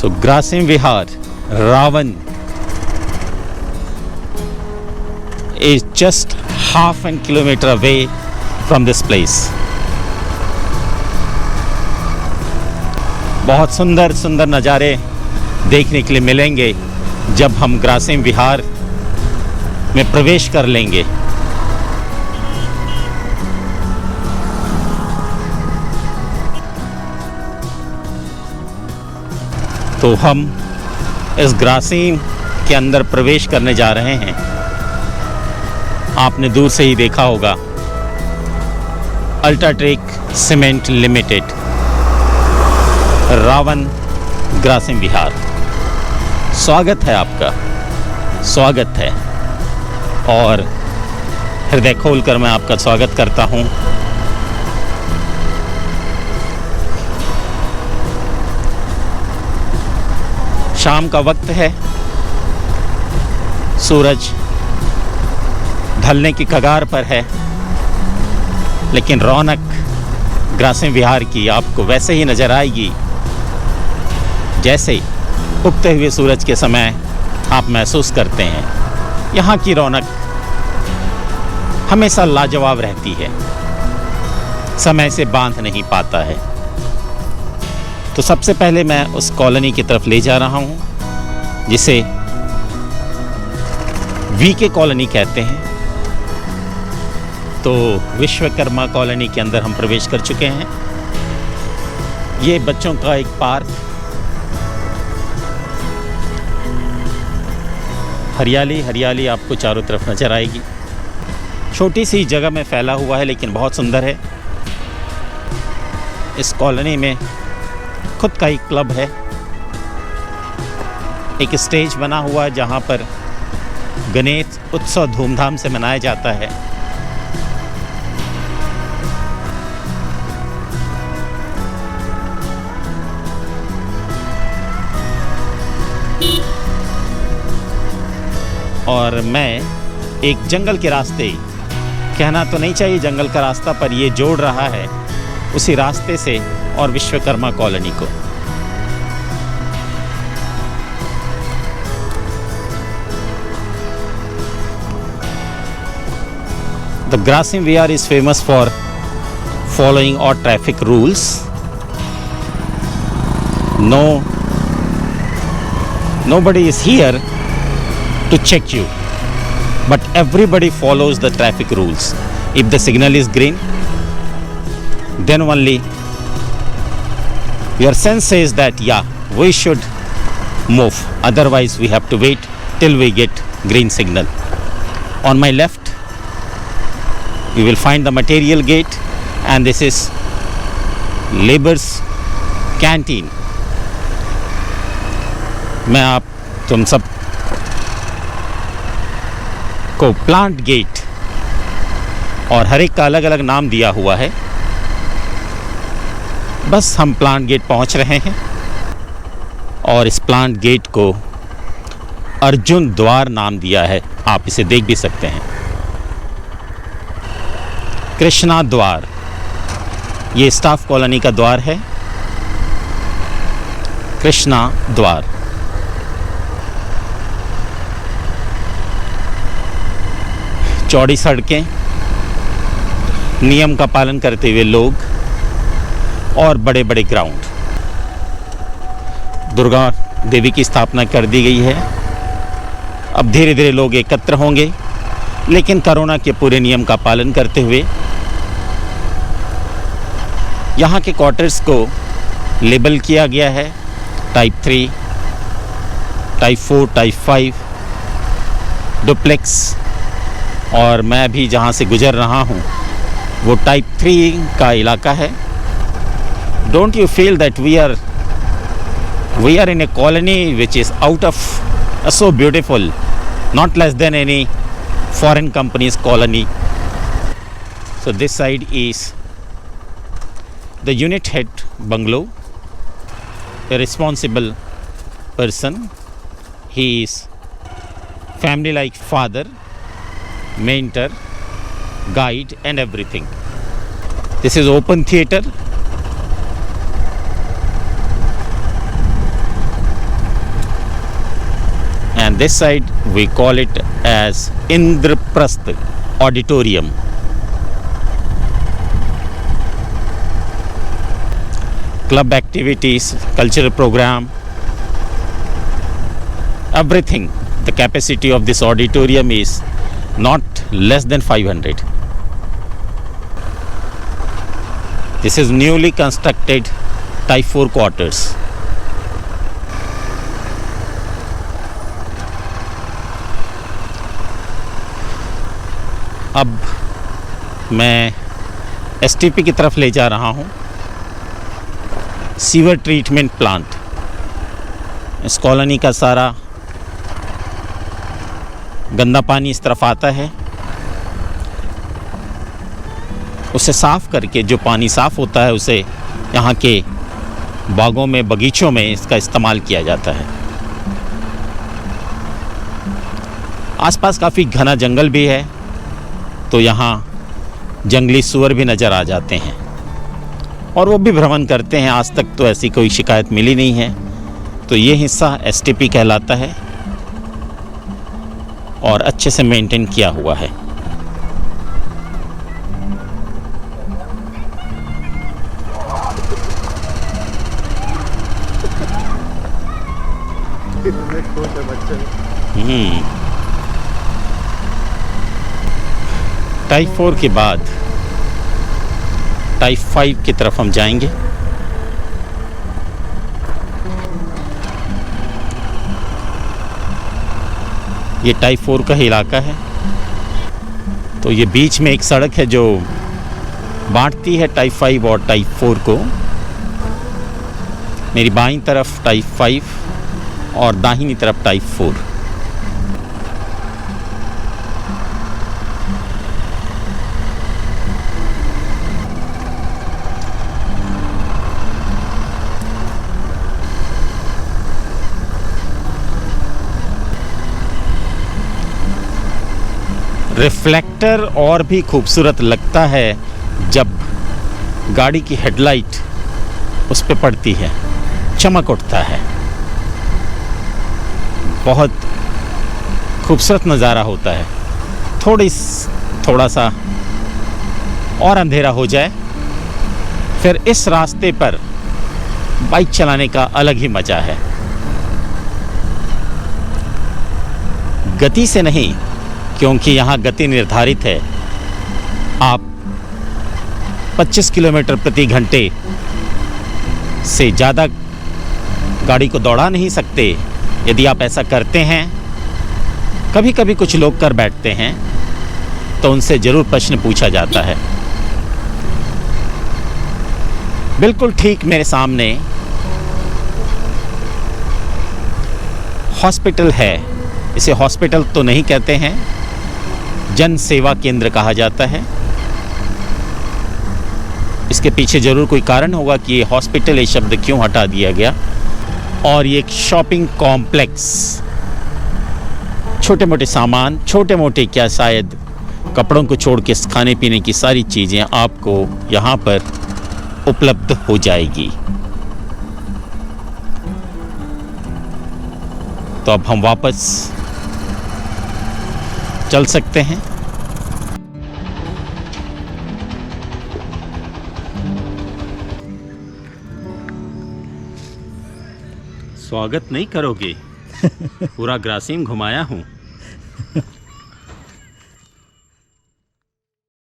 So Grasim Vihar, Ravan is just half a kilometer away from this place. बहुत सुंदर सुंदर नज़ारे देखने के लिए मिलेंगे जब हम ग्रासिम विहार में प्रवेश कर लेंगे। तो हम इस ग्रासिम के अंदर प्रवेश करने जा रहे हैं। आपने दूर से ही देखा होगा अल्ट्राटेक सीमेंट लिमिटेड, रावन, ग्रासिम विहार। स्वागत है आपका, स्वागत है। और हृदय खोलकर मैं आपका स्वागत करता हूं। शाम का वक्त है, सूरज ढलने की कगार पर है, लेकिन रौनक ग्रासिम विहार की आपको वैसे ही नज़र आएगी जैसे उगते हुए सूरज के समय आप महसूस करते हैं। यहाँ की रौनक हमेशा लाजवाब रहती है, समय से बांध नहीं पाता है। तो सबसे पहले मैं उस कॉलोनी की तरफ ले जा रहा हूँ जिसे वीके कॉलोनी कहते हैं। तो विश्वकर्मा कॉलोनी के अंदर हम प्रवेश कर चुके हैं। ये बच्चों का एक पार्क, हरियाली हरियाली आपको चारों तरफ नज़र आएगी। छोटी सी जगह में फैला हुआ है लेकिन बहुत सुंदर है। इस कॉलोनी में खुद का एक क्लब है, एक स्टेज बना हुआ है जहाँ पर गणेश उत्सव धूमधाम से मनाया जाता है। और मैं एक जंगल के रास्ते, कहना तो नहीं चाहिए जंगल का रास्ता, पर ये जोड़ रहा है उसी रास्ते से और विश्वकर्मा कॉलोनी को। The Grasim Vihar is famous for following all traffic rules. Nobody is here to check you, but everybody follows the traffic rules. If the signal is green, then only your sense says that yeah, we should move, otherwise we have to wait till we get green signal. On my left you will find the material gate, and this is labor's canteen. मैं आप तुम सब को plant gate, और हर एक का अलग अलग नाम दिया हुआ है। बस हम प्लांट गेट पहुंच रहे हैं और इस प्लांट गेट को अर्जुन द्वार नाम दिया है। आप इसे देख भी सकते हैं, कृष्णा द्वार। ये स्टाफ कॉलोनी का द्वार है, कृष्णा द्वार। चौड़ी सड़कें, नियम का पालन करते हुए लोग और बड़े बड़े ग्राउंड। दुर्गा देवी की स्थापना कर दी गई है। अब धीरे धीरे लोग एकत्र होंगे, लेकिन कोरोना के पूरे नियम का पालन करते हुए। यहाँ के क्वार्टर्स को लेबल किया गया है टाइप 3, टाइप 4, टाइप 5, डुप्लेक्स। और मैं अभी जहाँ से गुजर रहा हूँ वो टाइप 3 का इलाका है। Don't you feel that we are in a colony which is out of so beautiful, not less than any foreign company's colony. So this side is the unit head bungalow, a responsible person. He is family like father, mentor, guide and everything. This is open theater. This side we call it as Indraprasth Auditorium. Club activities, cultural program, everything. The capacity of this auditorium is not less than 500. This is newly constructed Type 4 quarters. अब मैं STP की तरफ ले जा रहा हूँ। Sewer treatment plant, इस colony का सारा गंदा पानी इस तरफ आता है, उसे साफ़ करके जो पानी साफ़ होता है उसे यहाँ के बागों में, बगीचों में इसका इस्तेमाल किया जाता है। आसपास काफ़ी घना जंगल भी है, तो यहाँ जंगली सूअर भी नज़र आ जाते हैं और वो भी भ्रमण करते हैं। आज तक तो ऐसी कोई शिकायत मिली नहीं है। तो ये हिस्सा STP कहलाता है और अच्छे से मेंटेन किया हुआ है। टाइप 4 के बाद टाइप 5 की तरफ हम जाएंगे। ये टाइप 4 का ही इलाका है। तो ये बीच में एक सड़क है जो बांटती है टाइप 5 और टाइप 4 को। मेरी बाईं तरफ टाइप 5 और दाहिनी तरफ टाइप 4। रिफ्लेक्टर और भी खूबसूरत लगता है जब गाड़ी की हेडलाइट उस पर पड़ती है, चमक उठता है। बहुत खूबसूरत नज़ारा होता है। थोड़ा सा और अंधेरा हो जाए, फिर इस रास्ते पर बाइक चलाने का अलग ही मज़ा है। गति से नहीं, क्योंकि यहाँ गति निर्धारित है। आप 25 किलोमीटर प्रति घंटे से ज़्यादा गाड़ी को दौड़ा नहीं सकते। यदि आप ऐसा करते हैं, कभी कभी कुछ लोग कर बैठते हैं, तो उनसे ज़रूर प्रश्न पूछा जाता है। बिल्कुल ठीक मेरे सामने हॉस्पिटल है। इसे हॉस्पिटल तो नहीं कहते हैं, जन सेवा केंद्र कहा जाता है। इसके पीछे ज़रूर कोई कारण होगा कि ये हॉस्पिटल ये शब्द क्यों हटा दिया गया। और ये एक शॉपिंग कॉम्प्लेक्स, छोटे मोटे सामान, छोटे मोटे क्या शायद कपड़ों को छोड़ के खाने पीने की सारी चीज़ें आपको यहाँ पर उपलब्ध हो जाएगी। तो अब हम वापस चल सकते हैं। स्वागत नहीं करोगे? पूरा ग्रासिम घुमाया हूँ।